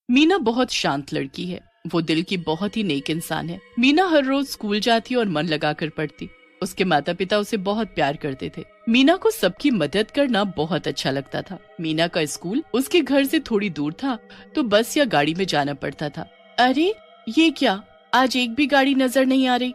मीना बहुत शांत लड़की है। वो दिल की बहुत ही नेक इंसान है। मीना हर रोज स्कूल जाती और मन लगाकर पढ़ती। उसके माता पिता उसे बहुत प्यार करते थे। मीना को सबकी मदद करना बहुत अच्छा लगता था। मीना का स्कूल उसके घर से थोड़ी दूर था, तो बस या गाड़ी में जाना पड़ता था। अरे ये क्या, आज एक भी गाड़ी नजर नहीं आ रही।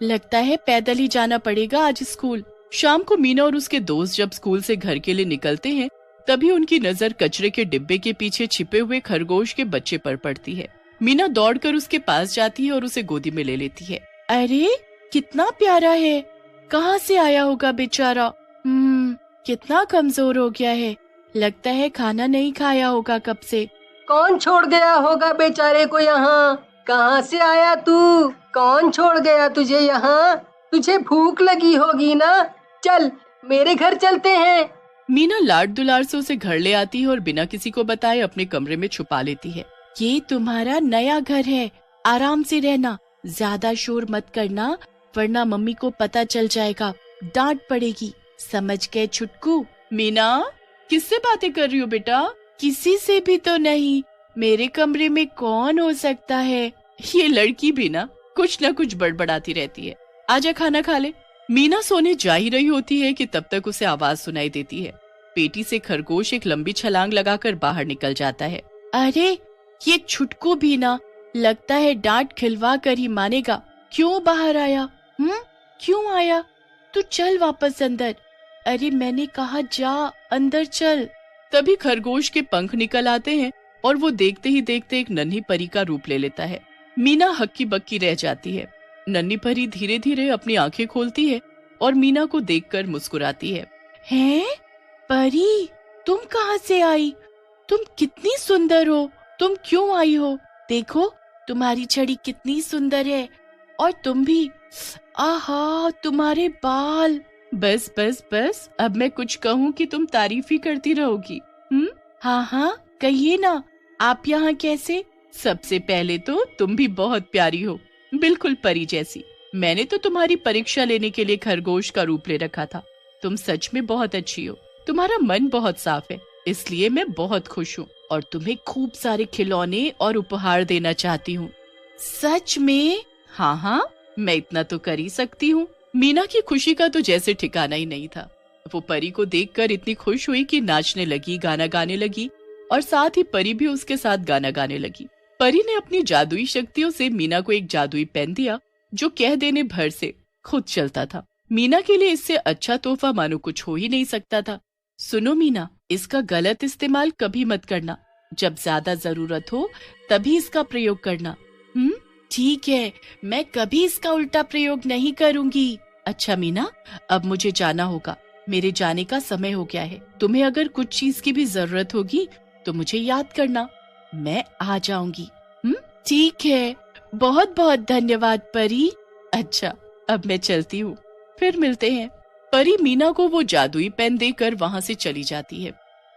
लगता है पैदल ही जाना पड़ेगा आज स्कूल। शाम को मीना और उसके दोस्त जब स्कूल से घर के लिए निकलते हैं, तभी उनकी नजर कचरे के डिब्बे के पीछे छिपे हुए खरगोश के बच्चे पर पड़ती है। मीना दौड़कर उसके पास जाती है और उसे गोदी में ले लेती है। अरे कितना प्यारा है, कहाँ से आया होगा बेचारा। कितना कमजोर हो गया है, लगता है खाना नहीं खाया होगा कब से। कौन छोड़ गया होगा बेचारे को यहाँ? कहाँ से आया तू? कौन छोड़ गया तुझे यहाँ? तुझे भूख लगी होगी ना? चल मेरे घर चलते हैं। मीना लाड दुलार से उसे घर ले आती है और बिना किसी को बताए अपने कमरे में छुपा लेती है। ये तुम्हारा नया घर है, आराम से रहना, ज्यादा शोर मत करना वरना मम्मी को पता चल जाएगा, डांट पड़ेगी, समझ गए छुटकू? मीना किससे बातें कर रही हो बेटा? किसी से भी तो नहीं, मेरे कमरे में कौन हो सकता है? ये लड़की भी ना कुछ बड़बड़ाती रहती है। आजा खाना खा ले। मीना सोने जा ही रही होती है कि तब तक उसे आवाज सुनाई देती है। पेटी से खरगोश एक लंबी छलांग लगाकर बाहर निकल जाता है। अरे ये छुटकू भी ना, लगता है डांट खिलवा कर ही मानेगा। क्यों बाहर आया? क्यों आया? तू चल वापस अंदर। अरे मैंने कहा जा अंदर चल। तभी खरगोश के पंख निकल आते हैं और वो देखते ही देखते एक नन्ही परी का रूप ले लेता है। मीना हक्की बक्की रह जाती है। नन्ही परी धीरे धीरे अपनी आंखें खोलती है और मीना को देखकर मुस्कुराती है। हैं? परी, तुम कहाँ से आई? तुम कितनी सुंदर हो, तुम क्यों आई हो? देखो तुम्हारी छड़ी कितनी सुंदर है, और तुम भी। आहा तुम्हारे बाल। बस बस बस, अब मैं कुछ कहूँ कि तुम तारीफ ही करती रहोगी। हाँ कहिए ना, आप यहाँ कैसे? सबसे पहले तो तुम भी बहुत प्यारी हो, बिल्कुल परी जैसी। मैंने तो तुम्हारी परीक्षा लेने के लिए खरगोश का रूप ले रखा था। तुम सच में बहुत अच्छी हो, तुम्हारा मन बहुत साफ है, इसलिए मैं बहुत खुश हूँ और तुम्हें खूब सारे खिलौने और उपहार देना चाहती हूँ। सच में? हाँ, मैं इतना तो कर ही सकती हूँ। मीना की खुशी का तो जैसे ठिकाना ही नहीं था। वो परी को देखकर इतनी खुश हुई कि नाचने लगी, गाना गाने लगी और साथ ही परी भी उसके साथ गाना गाने लगी। परी ने अपनी जादुई शक्तियों से मीना को एक जादुई पेन दिया जो कह देने भर से खुद चलता था। मीना के लिए इससे अच्छा तोहफा मानो कुछ हो ही नहीं सकता था। सुनो मीना, इसका गलत इस्तेमाल कभी मत करना। जब ज्यादा जरूरत हो तभी इसका प्रयोग करना। ठीक है, मैं कभी इसका उल्टा प्रयोग नहीं करूंगी। अच्छा मीना, अब मुझे जाना होगा, मेरे जाने का समय हो गया है। तुम्हें अगर कुछ चीज की भी जरूरत होगी तो मुझे याद करना, मैं आ जाऊंगी। ठीक है, बहुत बहुत धन्यवाद परी। अच्छा, अब मैं चलती हूँ, फिर मिलते हैं। परी मीना को वो जादुई पेन देकर वहाँ से चली जाती है।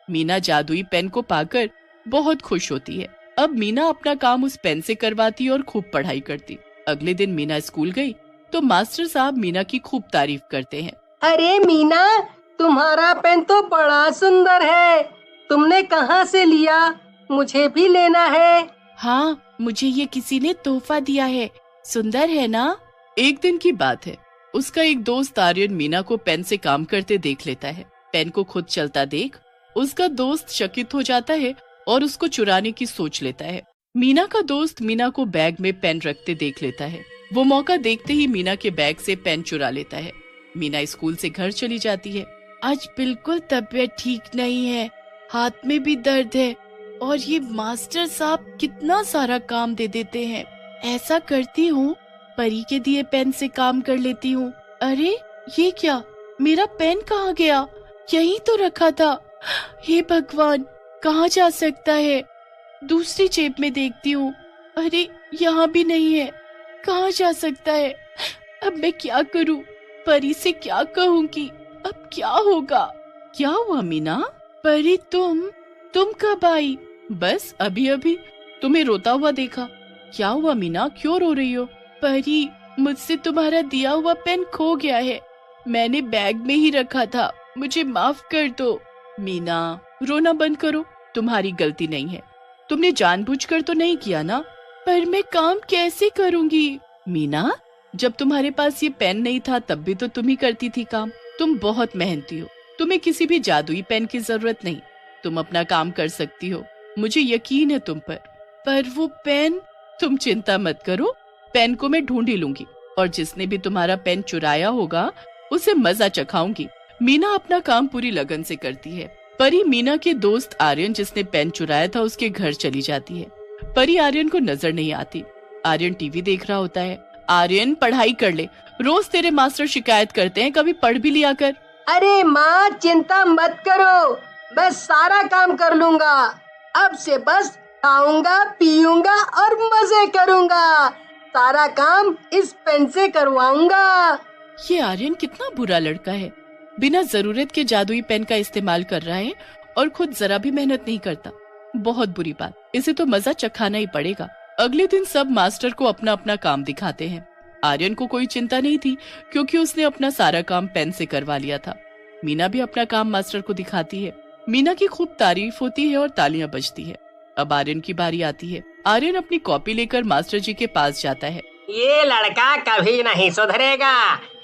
मीना जादुई पेन को पाकर बहुत खुश होती है। अब मीना अपना काम उस पेन से करवाती और खूब पढ़ाई करती। अगले दिन मीना स्कूल गई तो मास्टर साहब मीना की खूब तारीफ करते हैं। अरे मीना, तुम्हारा पेन तो बड़ा सुंदर है, तुमने कहाँ से लिया? मुझे भी लेना है। हाँ, मुझे ये किसी ने तोहफा दिया है, सुंदर है ना? एक दिन की बात है, उसका एक दोस्त आर्यन मीना को पेन से काम करते देख लेता है। पेन को खुद चलता देख उसका दोस्त चकित हो जाता है और उसको चुराने की सोच लेता है। मीना का दोस्त मीना को बैग में पेन रखते देख लेता है। वो मौका देखते ही मीना के बैग से पेन चुरा लेता है। मीना स्कूल से घर चली जाती है। आज बिल्कुल तबीयत ठीक नहीं है, हाथ में भी दर्द है और ये मास्टर साहब कितना सारा काम दे देते हैं। ऐसा करती हूँ, परी के दिए पेन से काम कर लेती हूँ। अरे ये क्या, मेरा पेन कहाँ गया? यहीं तो रखा था। हे भगवान, कहाँ जा सकता है? दूसरी जेब में देखती हूँ, अरे यहाँ भी नहीं है। कहाँ जा सकता है? अब मैं क्या करूँ? परी से क्या कहूँगी? अब क्या होगा? क्या हुआ मीना? परी तुम कब आई? बस अभी अभी, तुम्हें रोता हुआ देखा। क्या हुआ मीना, क्यों रो रही हो? परी, मुझसे तुम्हारा दिया हुआ पेन खो गया है, मैंने बैग में ही रखा था, मुझे माफ कर दो। मीना, रोना बंद करो, तुम्हारी गलती नहीं है। तुमने जानबूझकर तो नहीं किया ना? पर मैं काम कैसे करूंगी? मीना, जब तुम्हारे पास ये पेन नहीं था तब भी तो तुम ही करती थी काम। तुम बहुत मेहनती हो, तुम्हें किसी भी जादुई पेन की जरूरत नहीं, तुम अपना काम कर सकती हो, मुझे यकीन है तुम पर वो पेन। तुम चिंता मत करो, पेन को मैं ढूंढ ही लूंगी और जिसने भी तुम्हारा पेन चुराया होगा उसे मजा चखाऊंगी। मीना अपना काम पूरी लगन से करती है। परी मीना के दोस्त आर्यन जिसने पेन चुराया था उसके घर चली जाती है। परी आर्यन को नजर नहीं आती। आर्यन टीवी देख रहा होता है। आर्यन, पढ़ाई कर ले, रोज तेरे मास्टर शिकायत करते हैं, कभी पढ़ भी लिया कर। अरे माँ, चिंता मत करो, मैं सारा काम कर लूंगा। अब से बस खाऊंगा, पीऊंगा और मजे करूंगा। सारा काम इस पेन से करवाऊंगा। ये आर्यन कितना बुरा लड़का है, बिना जरूरत के जादुई पेन का इस्तेमाल कर रहा है और खुद जरा भी मेहनत नहीं करता। बहुत बुरी बात, इसे तो मजा चखाना ही पड़ेगा। अगले दिन सब मास्टर को अपना अपना काम दिखाते हैं। आर्यन को कोई चिंता नहीं थी क्योंकि उसने अपना सारा काम पेन से करवा लिया था। मीना भी अपना काम मास्टर को दिखाती है। मीना की खूब तारीफ होती है और तालियां बजती है। अब आर्यन की बारी आती है। आर्यन अपनी कॉपी लेकर मास्टर जी के पास जाता है। ये लड़का कभी नहीं सुधरेगा,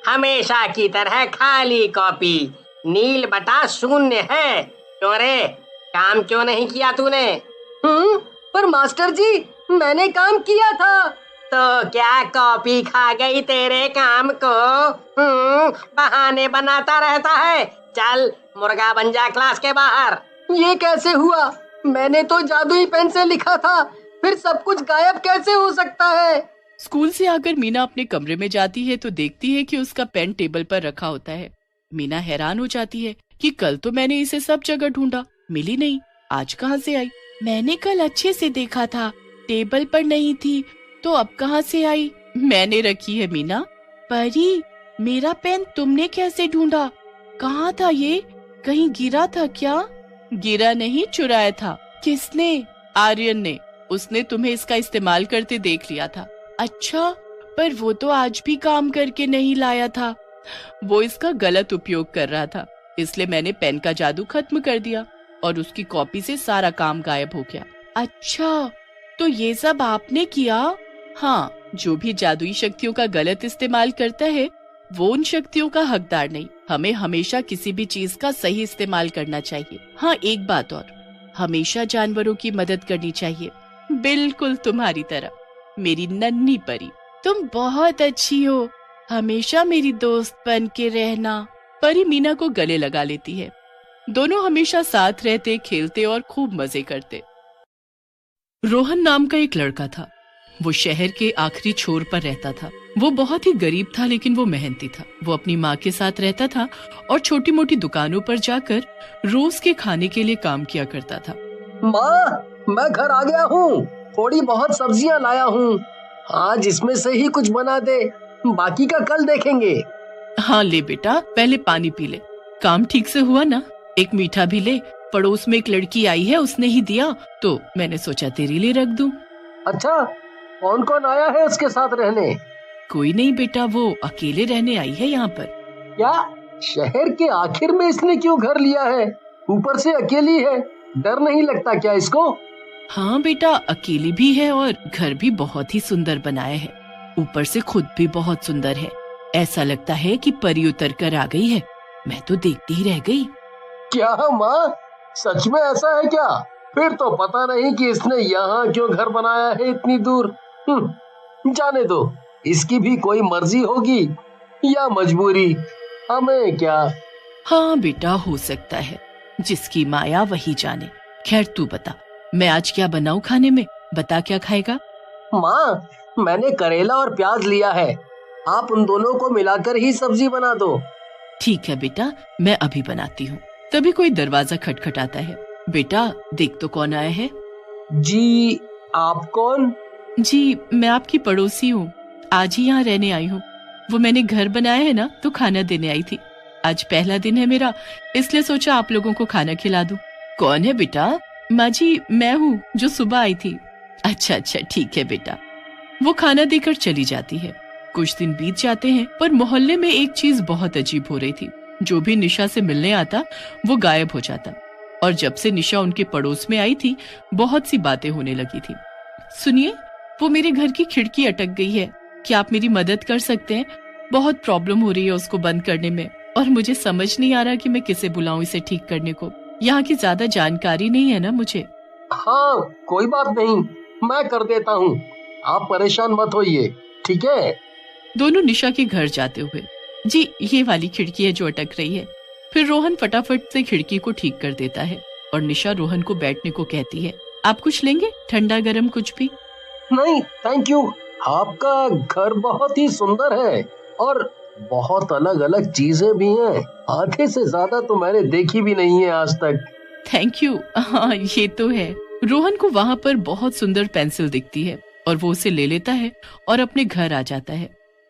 हमेशा की तरह खाली कॉपी, नील बटा शून्य है। क्यों रे, काम क्यों नहीं किया तूने? पर मास्टर जी, मैंने काम किया था। तो क्या कॉपी खा गई तेरे काम को? बहाने बनाता रहता है। चल, मुर्गा बन जा क्लास के बाहर। ये कैसे हुआ? मैंने तो जादुई पेन से लिखा था, फिर सब कुछ गायब कैसे हो सकता है? स्कूल से आकर मीना अपने कमरे में जाती है तो देखती है कि उसका पेन टेबल पर रखा होता है। मीना हैरान हो जाती है कि कल तो मैंने इसे सब जगह ढूंढा, मिली नहीं, आज कहाँ से आई? मैंने कल अच्छे से देखा था, टेबल पर नहीं थी, तो अब कहाँ से आई? मैंने रखी है मीना। परी, मेरा पेन तुमने कैसे ढूंढा? कहाँ था ये? कहीं गिरा था क्या? गिरा नहीं, चुराया था। किसने? आर्यन ने। उसने तुम्हें इसका इस्तेमाल करते देख लिया था। अच्छा, पर वो तो आज भी काम करके नहीं लाया था। वो इसका गलत उपयोग कर रहा था, इसलिए मैंने पेन का जादू खत्म कर दिया और उसकी कॉपी से सारा काम गायब हो गया। अच्छा, तो ये सब आपने किया? हाँ, जो भी जादुई शक्तियों का गलत इस्तेमाल करता है वो उन शक्तियों का हकदार नहीं। हमें हमेशा किसी भी चीज का सही इस्तेमाल करना चाहिए। हाँ, एक बात और, हमेशा जानवरों की मदद करनी चाहिए, बिल्कुल तुम्हारी तरह। मेरी नन्ही परी, तुम बहुत अच्छी हो, हमेशा मेरी दोस्त बन के रहना। परी मीना को गले लगा लेती है। दोनों हमेशा साथ रहते, खेलते और खूब मजे करते। रोहन नाम का एक लड़का था। वो शहर के आखिरी छोर पर रहता था। वो बहुत ही गरीब था लेकिन वो मेहनती था। वो अपनी माँ के साथ रहता था और छोटी मोटी दुकानों पर जाकर रोज के खाने के लिए काम किया करता था। माँ, मैं घर आ गया हूँ, थोड़ी बहुत सब्जियाँ लाया हूँ, आज इसमें से ही कुछ बना दे, बाकी का कल देखेंगे। हाँ ले बेटा, पहले पानी पी ले। काम ठीक से हुआ ना? एक मीठा भी ले, पड़ोस में एक लड़की आई है, उसने ही दिया तो मैंने सोचा तेरे लिए रख दूं। अच्छा, कौन कौन आया है उसके साथ रहने? कोई नहीं बेटा, वो अकेले रहने आई है यहाँ पर। क्या शहर के आखिर में इसने क्यों घर लिया है? ऊपर से अकेली है, डर नहीं लगता क्या इसको? हाँ बेटा, अकेली भी है और घर भी बहुत ही सुंदर बनाया है। ऊपर से खुद भी बहुत सुंदर है, ऐसा लगता है कि परी उतर कर आ गई है। मैं तो देखती ही रह गई। क्या माँ, सच में ऐसा है क्या? फिर तो पता नहीं कि इसने यहाँ क्यों घर बनाया है इतनी दूर। जाने दो, इसकी भी कोई मर्जी होगी या मजबूरी, हमें क्या। हाँ बेटा, हो सकता है, जिसकी माया वही जाने। खैर तू बता, मैं आज क्या बनाऊं खाने में? बता, क्या खाएगा? माँ, मैंने करेला और प्याज लिया है, आप उन दोनों को मिलाकर ही सब्जी बना दो। ठीक है बेटा, मैं अभी बनाती हूँ। तभी कोई दरवाजा खटखटाता है। बेटा देख तो कौन आया है। जी, आप कौन? जी, मैं आपकी पड़ोसी हूँ, आज ही यहाँ रहने आई हूँ। वो मैंने घर बनाया है ना, तो खाना देने आई थी। आज पहला दिन है मेरा, इसलिए सोचा आप लोगों को खाना खिला दूं। कौन है बेटा? माँ जी, मैं हूँ जो सुबह आई थी। अच्छा अच्छा, ठीक है बेटा। वो खाना देकर चली जाती है। कुछ दिन बीत जाते हैं, पर मोहल्ले में एक चीज बहुत अजीब हो रही थी। जो भी निशा से मिलने आता वो गायब हो जाता। और जब से निशा उनके पड़ोस में आई थी बहुत सी बातें होने लगी थी। सुनिए, वो मेरे घर की खिड़की अटक गई है, क्या आप मेरी मदद कर सकते हैं? बहुत प्रॉब्लम हो रही है उसको बंद करने में और मुझे समझ नहीं आ रहा कि मैं किसे बुलाऊं इसे ठीक करने को। यहाँ की ज्यादा जानकारी नहीं है ना मुझे। हाँ, कोई बात नहीं, मैं कर देता हूँ, आप परेशान मत होइए, ठीक है? दोनों निशा के घर जाते हुए, जी ये वाली खिड़की है जो अटक रही है। फिर रोहन फटाफट से खिड़की को ठीक कर देता है और निशा रोहन को बैठने को कहती है। आप कुछ लेंगे, ठंडा गरम कुछ भी? नहीं थैंक यू, आपका घर बहुत ही सुंदर है और बहुत अलग अलग चीजें भी हैं, आधे से ज्यादा तो मैंने देखी भी नहीं है आज तक। Thank you. हाँ ये तो है। रोहन को वहाँ पर बहुत सुंदर पेंसिल दिखती है और वो उसे ले लेता है और अपने घर आ जाता है।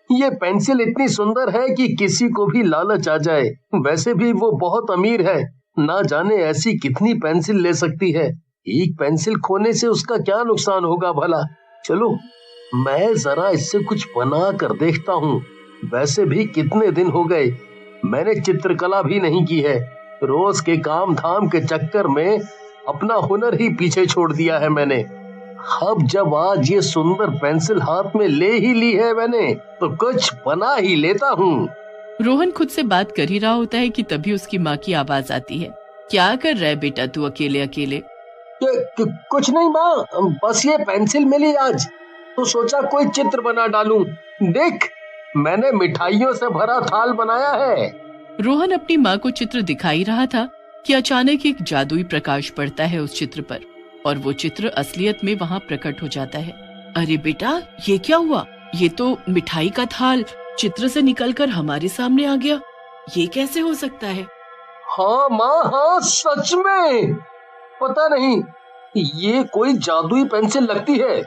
ये पेंसिल इतनी सुंदर है कि किसी को भी लालच आ जाए। वैसे भी वो बहुत अमीर है, ना जाने ऐसी कितनी पेंसिल ले सकती है। एक पेंसिल खोने से उसका क्या नुकसान होगा भला। चलो मैं जरा इससे कुछ बना कर देखता हूँ। वैसे भी कितने दिन हो गए मैंने चित्रकला भी नहीं की है। रोज के काम धाम के चक्कर में अपना हुनर ही पीछे छोड़ दिया है मैंने। अब जब आज ये सुंदर पेंसिल हाथ में ले ही ली है मैंने, तो कुछ बना ही लेता हूँ। रोहन खुद से बात कर ही रहा होता है कि तभी उसकी माँ की आवाज आती है। क्या कर रहा है बेटा तू अकेले अकेले? कुछ नहीं माँ, बस ये पेंसिल मिली आज तो सोचा कोई चित्र बना डालूं। देख, मैंने मिठाइयों से भरा थाल बनाया है। रोहन अपनी माँ को चित्र दिखाई रहा था कि अचानक एक जादुई प्रकाश पड़ता है उस चित्र पर और वो चित्र असलियत में वहाँ प्रकट हो जाता है। अरे बेटा ये क्या हुआ? ये तो मिठाई का थाल चित्र से निकलकर हमारे सामने आ गया, ये कैसे हो सकता है? हाँ माँ, हाँ सच में, पता नहीं ये कोई जादुई पेंसिल लगती है।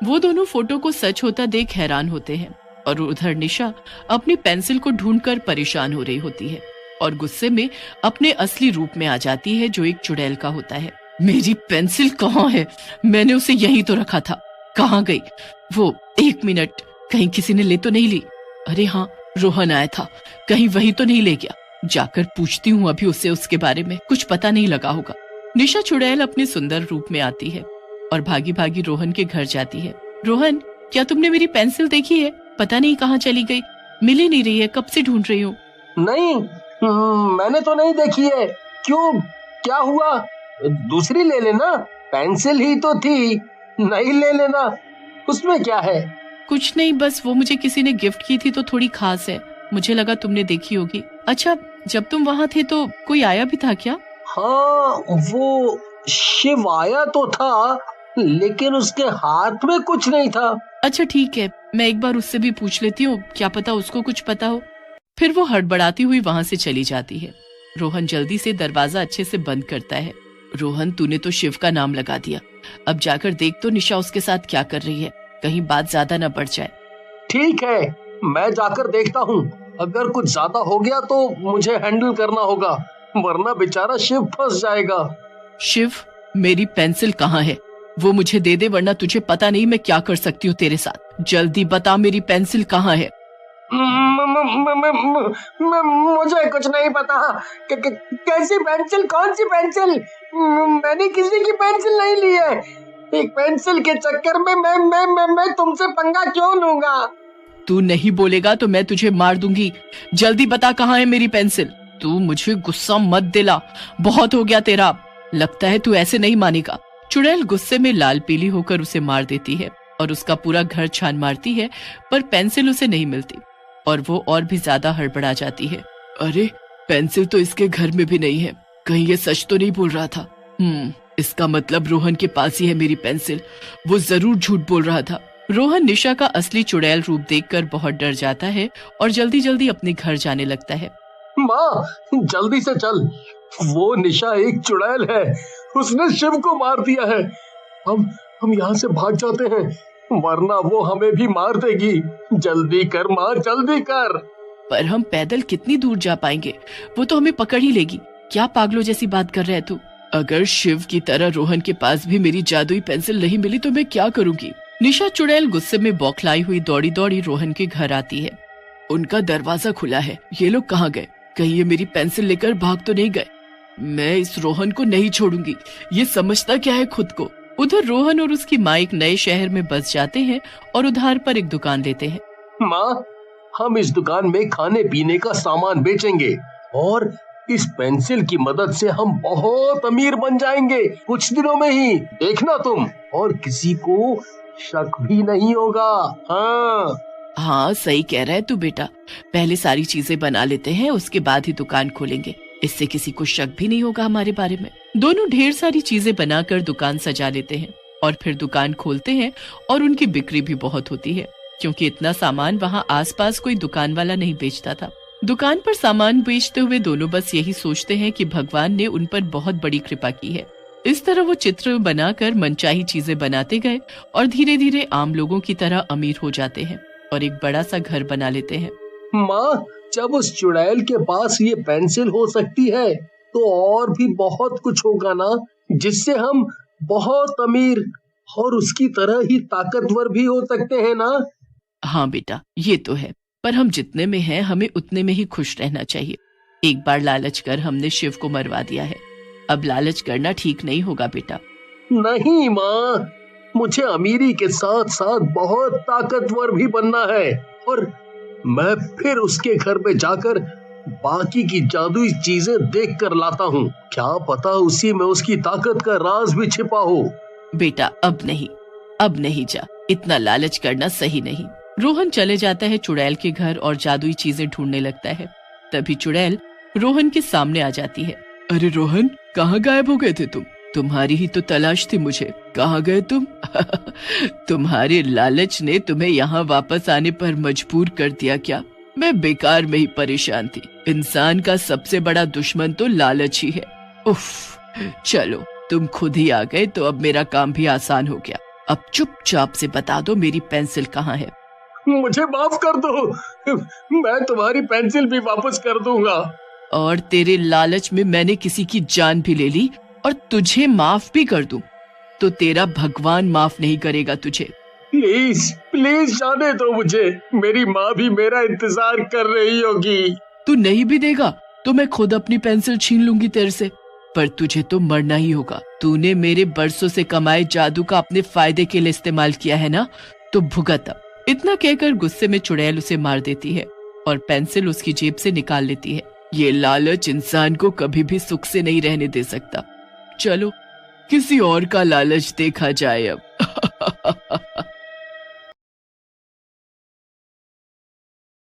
वो दोनों फोटो को सच होता देख हैरान होते हैं और उधर निशा अपनी पेंसिल को ढूंढकर परेशान हो रही होती है और गुस्से में अपने असली रूप में आ जाती है जो एक चुड़ैल का होता है। मेरी पेंसिल कहाँ है? मैंने उसे यहीं तो रखा था, कहाँ गई वो? एक मिनट, कहीं किसी ने ले तो नहीं ली? अरे हाँ, रोहन आया था, कहीं वही तो नहीं ले गया? जाकर पूछती हूँ अभी उसे, उसके बारे में कुछ पता नहीं लगा होगा। निशा चुड़ैल अपने सुंदर रूप में आती है और भागी भागी रोहन के घर जाती है। रोहन, क्या तुमने मेरी पेंसिल देखी है? पता नहीं कहाँ चली गई, मिल ही नहीं रही है, कब से ढूंढ रही हूँ। नहीं, मैंने तो नहीं देखी है। क्यों, क्या हुआ? दूसरी ले लेना, पेंसिल ही तो थी, नहीं ले लेना, उसमें क्या है? कुछ नहीं, बस वो मुझे किसी ने गिफ्ट की थी तो थोड़ी खास है, मुझे लगा तुमने देखी होगी। अच्छा, जब तुम वहाँ थे तो कोई आया भी था क्या? हाँ, वो शिव आया तो था, लेकिन उसके हाथ में कुछ नहीं था। अच्छा ठीक है, मैं एक बार उससे भी पूछ लेती हूँ, क्या पता उसको कुछ पता हो। फिर वो हड़बड़ाती हुई वहाँ से चली जाती है। रोहन जल्दी से दरवाजा अच्छे से बंद करता है। रोहन, तूने तो शिव का नाम लगा दिया, अब जाकर देख तो निशा उसके साथ क्या कर रही है, कहीं बात ज्यादा न बढ़ जाए। ठीक है, मैं जाकर देखता हूँ, अगर कुछ ज्यादा हो गया तो मुझे हैंडल करना होगा, वरना बेचारा शिव फंस जाएगा। शिव, मेरी पेंसिल कहाँ है? वो मुझे दे दे, वरना तुझे पता नहीं मैं क्या कर सकती हूँ तेरे साथ। जल्दी बता, मेरी पेंसिल कहाँ है? मुझे कुछ नहीं पता। कैसी पेंसिल, कौन सी पेंसिल? मैंने किसी की पेंसिल नहीं ली है। एक पेंसिल के चक्कर में मैं तुमसे पंगा क्यों लूंगा? तू नहीं बोलेगा तो मैं तुझे मार दूंगी। जल्दी बता कहाँ है मेरी पेंसिल। तू मुझे गुस्सा मत दिला, बहुत हो गया तेरा। लगता है तू ऐसे नहीं मानेगा। चुड़ैल गुस्से में लाल पीली होकर उसे मार देती है और उसका पूरा घर छान मारती है, पर पेंसिल उसे नहीं मिलती और वो और भी ज्यादा हड़बड़ा जाती है। अरे, पेंसिल तो इसके घर में भी नहीं है, कहीं ये सच तो नहीं बोल रहा था। इसका मतलब रोहन के पास ही है मेरी पेंसिल, वो जरूर झूठ बोल रहा था। रोहन निशा का असली चुड़ैल रूप देखकर बहुत डर जाता है और जल्दी जल्दी अपने घर जाने लगता है। माँ, जल्दी से चल, वो निशा एक चुड़ैल है, उसने शिव को मार दिया है। हम यहाँ से भाग जाते हैं, वरना वो हमें भी मार देगी। जल्दी कर माँ, जल्दी कर। पर हम पैदल कितनी दूर जा पाएंगे, वो तो हमें पकड़ ही लेगी। क्या पागलों जैसी बात कर रहे तू? अगर शिव की तरह रोहन के पास भी मेरी जादुई पेंसिल नहीं मिली तो मैं क्या करूंगी? निशा चुड़ैल गुस्से में बौखलाई हुई दौड़ी दौड़ी रोहन के घर आती है। उनका दरवाजा खुला है, ये लोग कहाँ गए? कहीं ये मेरी पेंसिल लेकर भाग तो नहीं गए? मैं इस रोहन को नहीं छोड़ूंगी, ये समझता क्या है खुद को। उधर रोहन और उसकी माँ एक नए शहर में बस जाते हैं और उधार पर एक दुकान लेते हैं। माँ, हम इस दुकान में खाने पीने का सामान बेचेंगे और इस पेंसिल की मदद से हम बहुत अमीर बन जाएंगे कुछ दिनों में ही, देखना तुम। और किसी को शक भी नहीं होगा। हाँ, सही कह रहा है तू बेटा। पहले सारी चीजें बना लेते हैं, उसके बाद ही दुकान खोलेंगे। इससे किसी को शक भी नहीं होगा हमारे बारे में। दोनों ढेर सारी चीजें बनाकर दुकान सजा लेते हैं और फिर दुकान खोलते हैं और उनकी बिक्री भी बहुत होती है, क्योंकि इतना सामान वहाँ आसपास कोई दुकान वाला नहीं बेचता था। दुकान पर सामान बेचते हुए दोनों बस यही सोचते हैं कि भगवान ने उन पर बहुत बड़ी कृपा की है। इस तरह वो चित्र बनाकर मनचाही चीजें बनाते गए और धीरे धीरे आम लोगों की तरह अमीर हो जाते हैं और एक बड़ा सा घर बना लेते हैं। माँ, जब उस चुड़ैल के पास ये पेंसिल हो सकती है तो और भी बहुत कुछ होगा ना, जिससे हम बहुत अमीर और उसकी तरह ही ताकतवर भी हो सकते हैं ना। हाँ बेटा, ये तो है, पर हम जितने में हैं हमें उतने में ही खुश रहना चाहिए। एक बार लालच कर हमने शिव को मरवा दिया है, अब लालच करना ठीक नहीं होगा बेटा। नहीं माँ, मुझे अमीरी के साथ साथ बहुत ताकतवर भी बनना है और मैं फिर उसके घर में जाकर बाकी की जादुई चीजें देख कर लाता हूँ। क्या पता उसी में उसकी ताकत का राज भी छिपा हो। बेटा अब नहीं जा, इतना लालच करना सही नहीं। रोहन चले जाता है चुड़ैल के घर और जादुई चीजें ढूंढने लगता है। तभी चुड़ैल रोहन के सामने आ जाती है। अरे रोहन, कहाँ गायब हो गए थे तुम? तुम्हारी ही तो तलाश थी मुझे, कहाँ गए तुम? तुम्हारे लालच ने तुम्हें यहाँ वापस आने पर मजबूर कर दिया क्या? मैं बेकार में ही परेशान थी। इंसान का सबसे बड़ा दुश्मन तो लालच ही है। उफ, चलो तुम खुद ही आ गए तो अब मेरा काम भी आसान हो गया। अब चुपचाप से बता दो मेरी पेंसिल कहाँ है। मुझे माफ कर दो, मैं तुम्हारी पेंसिल भी वापस कर दूंगा। और तेरे लालच में मैंने किसी की जान भी ले ली और तुझे माफ भी कर दूं तो तेरा भगवान माफ नहीं करेगा तुझे। प्लीज प्लीज जाने दो मुझे, मेरी माँ भी मेरा इंतजार कर रही होगी। तू नहीं भी देगा तो मैं खुद अपनी पेंसिल छीन लूंगी तेरे से, पर तुझे तो मरना ही होगा। तूने मेरे बरसों से कमाए जादू का अपने फायदे के लिए इस्तेमाल किया है ना, तो भुगत अब। इतना कहकर गुस्से में चुड़ैल उसे मार देती है और पेंसिल उसकी जेब से निकाल लेती है। ये लालच इंसान को कभी भी सुख से नहीं रहने दे सकता। चलो किसी और का लालच देखा जाए अब।